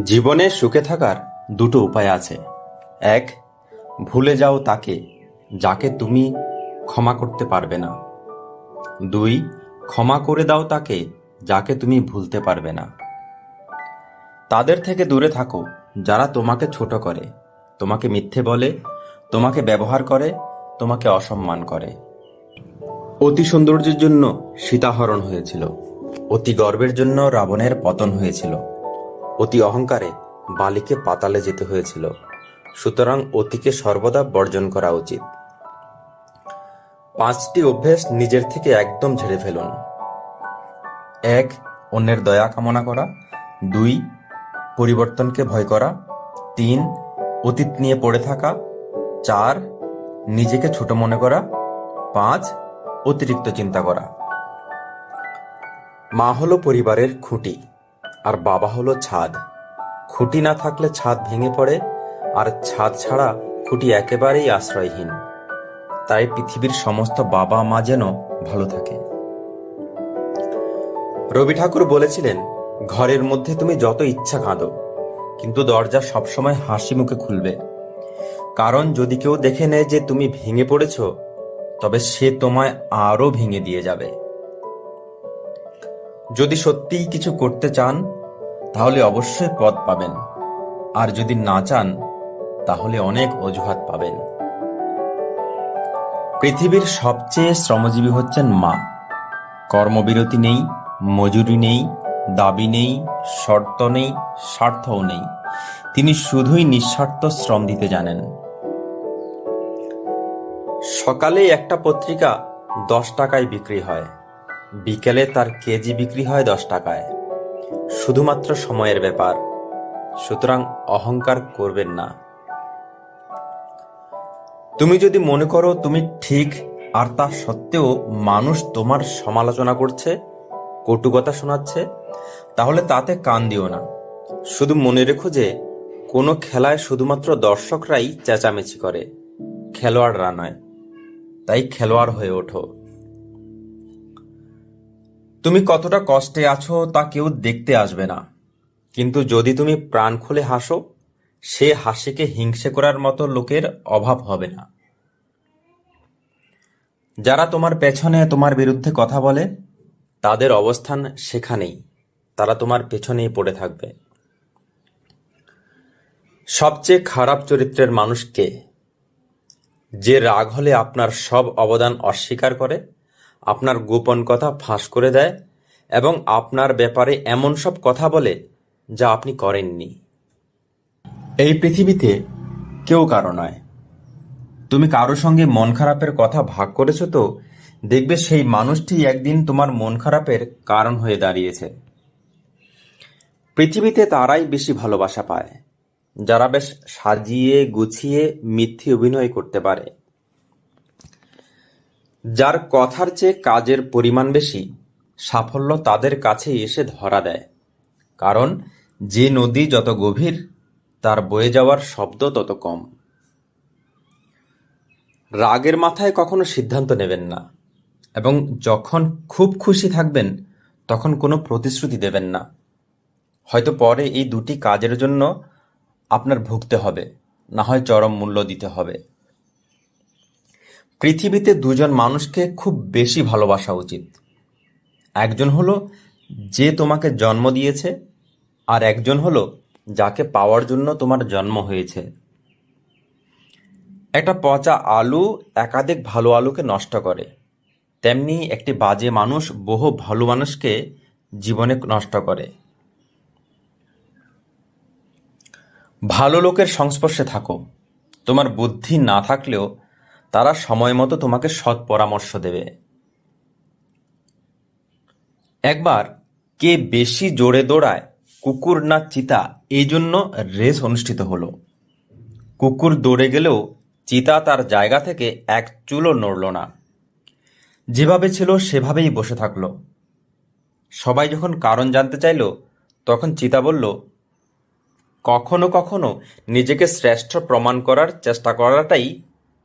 জীবনে সুখে থাকার দুটো উপায় আছে। এক, ভুলে যাও তাকে যাকে তুমি ক্ষমা করতে পারবে না। দুই, ক্ষমা করে দাও তাকে যাকে তুমি ভুলতে পারবে না। তাদের থেকে দূরে থাকো যারা তোমাকে ছোট করে, তোমাকে মিথ্যে বলে, তোমাকে ব্যবহার করে, তোমাকে অসম্মান করে। অতি সৌন্দর্যের জন্য সীতাহরণ হয়েছিল, অতি গর্বের জন্য রাবণের পতন হয়েছিল, অতি অহংকারে বালিকে পাতালে যেতে হয়েছিল। সুতরাং অতিকে সর্বদা বর্জন করা উচিত। 5টি অভ্যেস নিজের থেকে একদম ঝেড়ে ফেলুন। 1, অন্যের দয়া কামনা করা। 2, পরিবর্তনকে ভয় করা। 3, অতীত নিয়ে পড়ে থাকা। 4, নিজেকে ছোট মনে করা। 5, অতিরিক্ত চিন্তা করা। মা হলো পরিবারের খুঁটি, আর বাবা হলো ছাদ। খুঁটি না থাকলে ছাদ ভেঙে পড়ে, আর ছাদ ছাড়া খুঁটি একেবারেই আশ্রয়হীন। তাই পৃথিবীর সমস্ত বাবা মা যেন ভালো থাকে। রবি ঠাকুর বলেছিলেন, ঘরের মধ্যে তুমি যত ইচ্ছা কাঁদো, কিন্তু দরজা সবসময় হাসি মুখে খুলবে। কারণ যদি কেউ দেখে নেয় যে তুমি ভেঙে পড়েছ, তবে সে তোমায় আরো ভেঙে দিয়ে যাবে। যদি সত্যিই কিছু করতে চান, তাহলে অবশ্যই পদ পাবেন, আর যদি না চান, তাহলে অনেক অজুহাত পাবেন। পৃথিবীর সবচেয়ে শ্রমজীবী হচ্ছেন মা। কর্মবিরতি নেই, মজুরি নেই, দাবি নেই, শর্ত নেই, স্বার্থও নেই। তিনি শুধুই নিঃস্বার্থ শ্রম দিতে জানেন। সকালে একটা পত্রিকা 10 টাকায় বিক্রি হয়, বিকেলে তার কেজি বিক্রি হয় 10 টাকায়। শুধুমাত্র সময়ের ব্যাপার। সুতরাং অহংকার করবেন না। তুমি যদি মনে করো তুমি ঠিক, আর তা সত্ত্বেও মানুষ তোমার সমালোচনা করছে, কটু কথা শোনাচ্ছে, তাহলে তাতে কান দিও না। শুধু মনে রেখো যে কোনো খেলায় শুধুমাত্র দর্শকরাই চেঁচামেচি করে, খেলোয়াড়রা নয়। তাই খেলোয়াড় হয়ে ওঠো। তুমি কতটা কষ্টে আছো তা কেউ দেখতে আসবে না, কিন্তু যদি তুমি প্রাণ খুলে হাসো, সে হাসিকে হিংসে করার মতো লোকের অভাব হবে না। যারা তোমার পেছনে তোমার বিরুদ্ধে কথা বলে, তাদের অবস্থান সেখানেই, তারা তোমার পেছনেই পড়ে থাকবে। সবচেয়ে খারাপ চরিত্রের মানুষ কে? যে রাগ হলে আপনার সব অবদান অস্বীকার করে, আপনার গোপন কথা ফাঁস করে দেয়, এবং আপনার ব্যাপারে এমন সব কথা বলে যা আপনি করেননি। এই পৃথিবীতে কেউ কারো নয়। তুমি কারো সঙ্গে মন খারাপের কথা ভাগ করেছো তো দেখবে সেই মানুষটি একদিন তোমার মন খারাপের কারণ হয়ে দাঁড়িয়েছে। পৃথিবীতে তারাই বেশি ভালোবাসা পায় যারা বেশ সাজিয়ে গুছিয়ে মিথ্যে অভিনয় করতে পারে। যার কথার চেয়ে কাজের পরিমাণ বেশি, সাফল্য তাদের কাছে এসে ধরা দেয়। কারণ যে নদী যত গভীর, তার বয়ে যাওয়ার শব্দ তত কম। রাগের মাথায় কখনো সিদ্ধান্ত নেবেন না, এবং যখন খুব খুশি থাকবেন তখন কোনো প্রতিশ্রুতি দেবেন না। হয়তো পরে এই দুটি কাজের জন্য আপনার ভুগতে হবে, না হয় চরম মূল্য দিতে হবে। পৃথিবীতে দুজন মানুষকে খুব বেশি ভালোবাসা উচিত। একজন হলো যে তোমাকে জন্ম দিয়েছে, আর একজন হলো যাকে পাওয়ার জন্য তোমার জন্ম হয়েছে। একটা পচা আলু একাধিক ভালো আলুকে নষ্ট করে, তেমনি একটি বাজে মানুষ বহু ভালো মানুষকে জীবনে নষ্ট করে। ভালো লোকের সংস্পর্শে থাকো। তোমার বুদ্ধি না থাকলেও তারা সময় মতো তোমাকে সৎ পরামর্শ দেবে। একবার কে বেশি জোরে দৌড়ায়, কুকুর না চিতা, এই জন্য রেস অনুষ্ঠিত হলো। কুকুর দৌড়ে গেলেও চিতা তার জায়গা থেকে এক চুলও নড়ল না, যেভাবে ছিল সেভাবেই বসে থাকলো। সবাই যখন কারণ জানতে চাইল, তখন চিতা বলল, কখনো কখনো নিজেকে শ্রেষ্ঠ প্রমাণ করার চেষ্টা করাটাই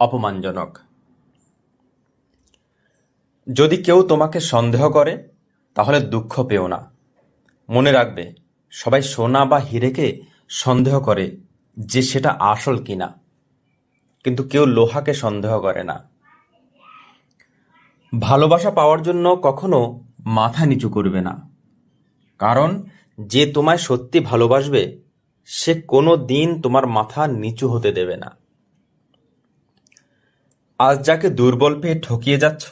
অপমানজনক। যদি কেউ তোমাকে সন্দেহ করে, তাহলে দুঃখ পেও না। মনে রাখবে, সবাই সোনা বা হীরেকে সন্দেহ করে যে সেটা আসল কিনা, কিন্তু কেউ লোহাকে সন্দেহ করে না। ভালোবাসা পাওয়ার জন্য কখনো মাথা নিচু করবে না, কারণ যে তোমায় সত্যি ভালোবাসবে সে কোনো দিন তোমার মাথা নিচু হতে দেবে না। আজ যাকে দুর্বল পেয়ে ঠকিয়ে যাচ্ছ,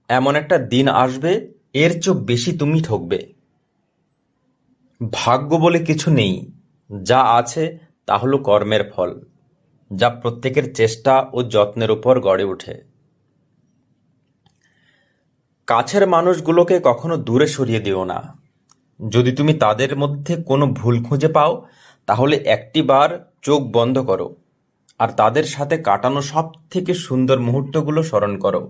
এমন একটা দিন আসবে এর চেয়ে বেশি তুমি ঠকবে। ভাগ্য বলে কিছু নেই, যা আছে তা হলো কর্মের ফল, যা প্রত্যেকের চেষ্টা ও যত্নের উপর গড়ে ওঠে। কাছের মানুষগুলোকে কখনো দূরে সরিয়ে দিও না। যদি তুমি তাদের মধ্যে কোনো ভুল খুঁজে পাও, তাহলে একটি বার চোখ বন্ধ করো আর তাদের সাথে কাটানো সব থেকে সুন্দর মুহূর্তগুলো স্মরণ করো,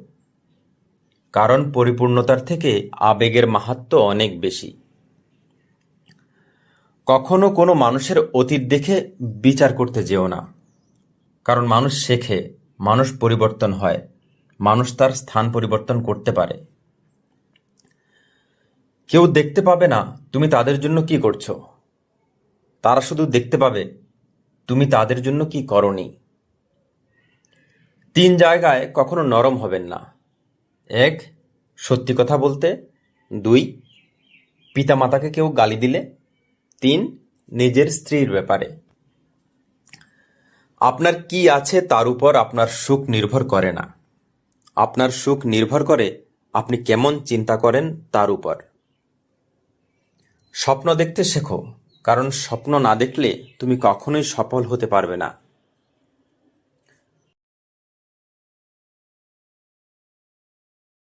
কারণ পরিপূর্ণতার থেকে আবেগের মাহাত্ম্য অনেক বেশি। কখনো কোনো মানুষের অতীত দেখে বিচার করতে যেও না, কারণ মানুষ শেখে, মানুষ পরিবর্তন হয়, মানুষ তার স্থান পরিবর্তন করতে পারে। কেউ দেখতে পাবে না তুমি তাদের জন্য কি করছো, তারা শুধু দেখতে পাবে তুমি তাদের জন্য কি করনি। 3 জায়গায় কখনো নরম হবেন না। 1, সত্যি কথা বলতে। 2, পিতামাতাকে কেউ গালি দিলে। 3, নিজের স্ত্রীর ব্যাপারে। আপনার কি আছে তার উপর আপনার সুখ নির্ভর করে না। আপনার সুখ নির্ভর করে আপনি কেমন চিন্তা করেন তার উপর। স্বপ্ন দেখতে শেখো, কারণ স্বপ্ন না দেখলে তুমি কখনোই সফল হতে পারবে না।